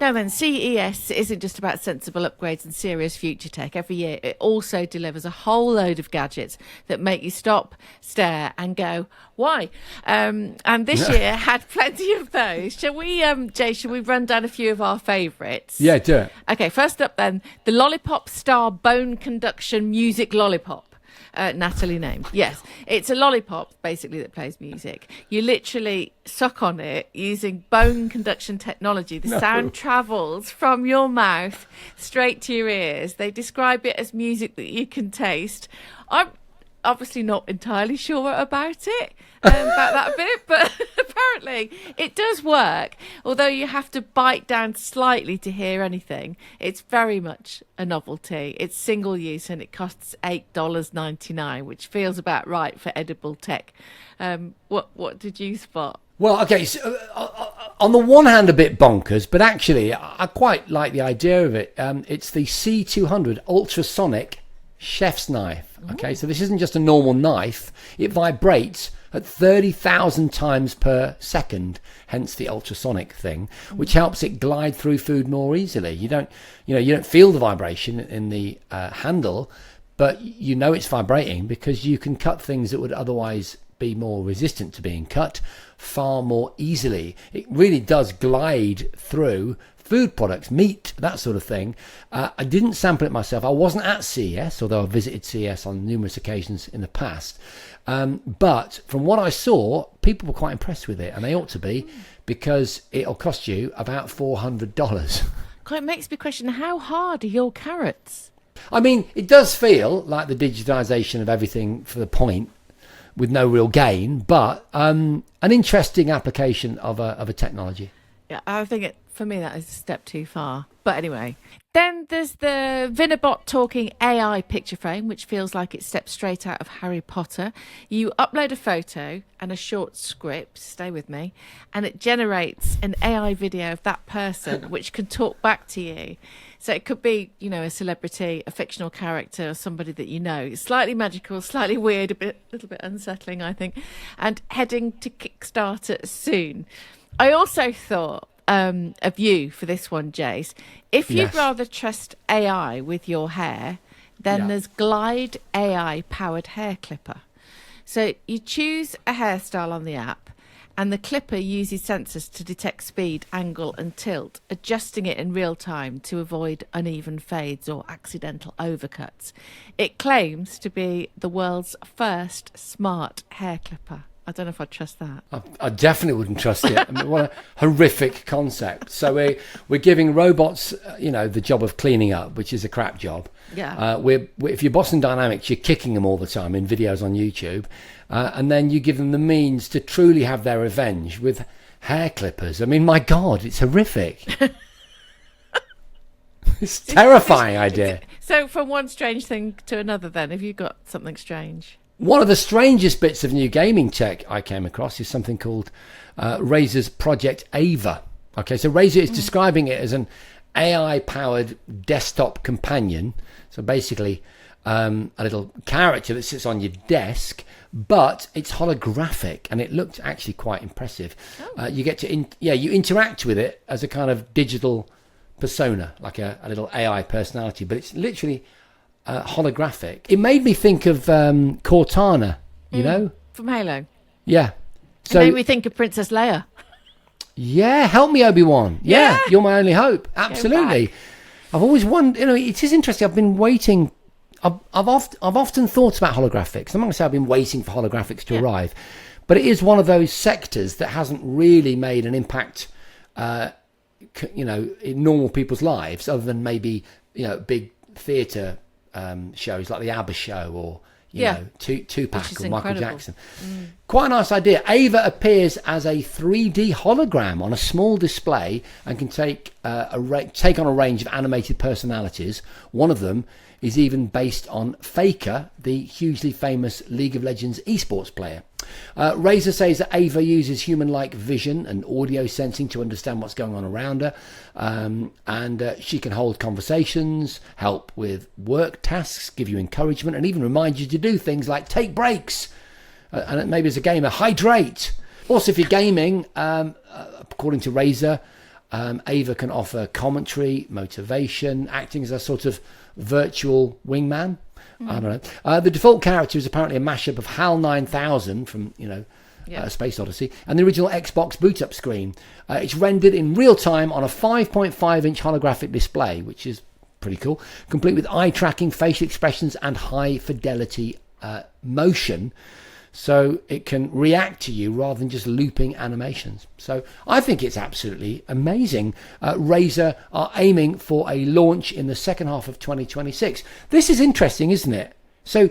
No, then CES isn't just about sensible upgrades and serious future tech. Every year, it also delivers a whole load of gadgets that make you stop, stare, and go, "Why?" And this year had plenty of those. Shall we, Jay? Shall we run down a few of our favourites? Yeah, do it. Okay, first up, then the Lollipop Star Bone Conduction Music Lollipop. Natalie named. Yes, it's a lollipop basically that plays music. You literally suck on it using bone conduction technology. The sound travels from your mouth straight to your ears. They describe it as music that you can taste. I'm obviously not entirely sure about that bit, but apparently it does work. Although you have to bite down slightly to hear anything, it's very much a novelty. It's single use and it costs $8.99, which feels about right for edible tech. What did you spot? Well, okay, so, on the one hand, a bit bonkers, but actually, I quite like the idea of it. It's the C200 ultrasonic chef's knife. Okay, so this isn't just a normal knife. It vibrates at 30,000 times per second, hence the ultrasonic thing, which helps it glide through food more easily. You don't feel the vibration in the handle, but you know it's vibrating because you can cut things that would otherwise be more resistant to being cut far more easily. It really does glide through food products, meat, that sort of thing. I didn't sample it myself. I wasn't at CES, although I visited CES on numerous occasions in the past. But from what I saw, people were quite impressed with it, and they ought to be, because it'll cost you about $400. It makes me question, how hard are your carrots? I mean, it does feel like the digitization of everything for the point, with no real gain, but an interesting application of a technology. Yeah, I think for me that is a step too far. But anyway, then there's the Vinabot talking AI picture frame, which feels like it steps straight out of Harry Potter. You upload a photo and a short script, stay with me, and it generates an AI video of that person, which can talk back to you. So it could be, a celebrity, a fictional character, or somebody that you know. It's slightly magical, slightly weird, a little bit unsettling, I think, and heading to Kickstarter soon. I also thought of you for this one, Jace. If you'd rather trust AI with your hair, then there's Glide AI powered hair clipper. So you choose a hairstyle on the app, and the clipper uses sensors to detect speed, angle and tilt, adjusting it in real time to avoid uneven fades or accidental overcuts. It claims to be the world's first smart hair clipper. I don't know if I'd trust that. I definitely wouldn't trust it. I mean, what a horrific concept. So we're giving robots, the job of cleaning up, which is a crap job. Yeah. If you're Boston Dynamics, you're kicking them all the time in videos on YouTube, and then you give them the means to truly have their revenge with hair clippers. I mean, my God, it's horrific. It's a terrifying idea. So from one strange thing to another then, have you got something strange? One of the strangest bits of new gaming tech I came across is something called Razer's Project Ava. Okay, so Razer is describing it as an AI-powered desktop companion. So basically, a little character that sits on your desk, but it's holographic, and it looked actually quite impressive. You get to, you interact with it as a kind of digital persona, like a little AI personality, but it's literally holographic. It made me think of Cortana, from Halo. Yeah. So it made me think of Princess Leia. Yeah, help me, Obi-Wan. Yeah, you're my only hope. Absolutely. I've always wondered. It is interesting. I've been waiting. I've often thought about holographics. I'm not going to say I've been waiting for holographics to arrive, but it is one of those sectors that hasn't really made an impact, in normal people's lives, other than maybe big theatre shows like the ABBA show or Tupac or Michael Jackson. Quite a nice idea. Ava appears as a 3D hologram on a small display and can take on a range of animated personalities. One of them is even based on Faker, the hugely famous League of Legends esports player. Razer says that Ava uses human-like vision and audio sensing to understand what's going on around her, and she can hold conversations, help with work tasks, give you encouragement, and even remind you to do things like take breaks, and maybe as a gamer, hydrate. Also, if you're gaming, according to Razer, Ava can offer commentary, motivation, acting as a sort of virtual wingman. I don't know. The default character is apparently a mashup of HAL 9000 from, Space Odyssey, and the original Xbox boot-up screen. It's rendered in real time on a 5.5-inch holographic display, which is pretty cool, complete with eye tracking, facial expressions, and high-fidelity motion, so it can react to you rather than just looping animations. So I think it's absolutely amazing. Razer are aiming for a launch in the second half of 2026. This is interesting, isn't it? So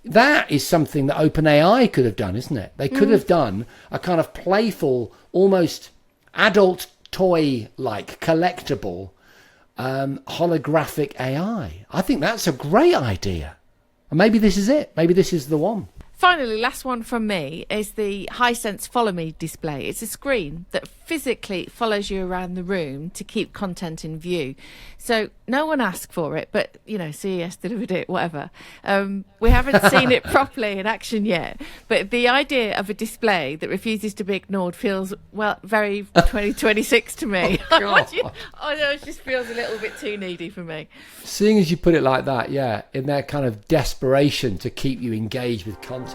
that is something that OpenAI could have done, isn't it? They could have done a kind of playful, almost adult toy-like collectible holographic AI. I think that's a great idea. And maybe this is it. Maybe this is the one. Finally, last one from me is the Hisense Follow Me display. It's a screen that physically follows you around the room to keep content in view. So no one asked for it, but, CES delivered it, whatever. We haven't seen it properly in action yet. But the idea of a display that refuses to be ignored feels, very 2026 to me. Oh, God. It just feels a little bit too needy for me. Seeing as you put it like that, yeah, in their kind of desperation to keep you engaged with content.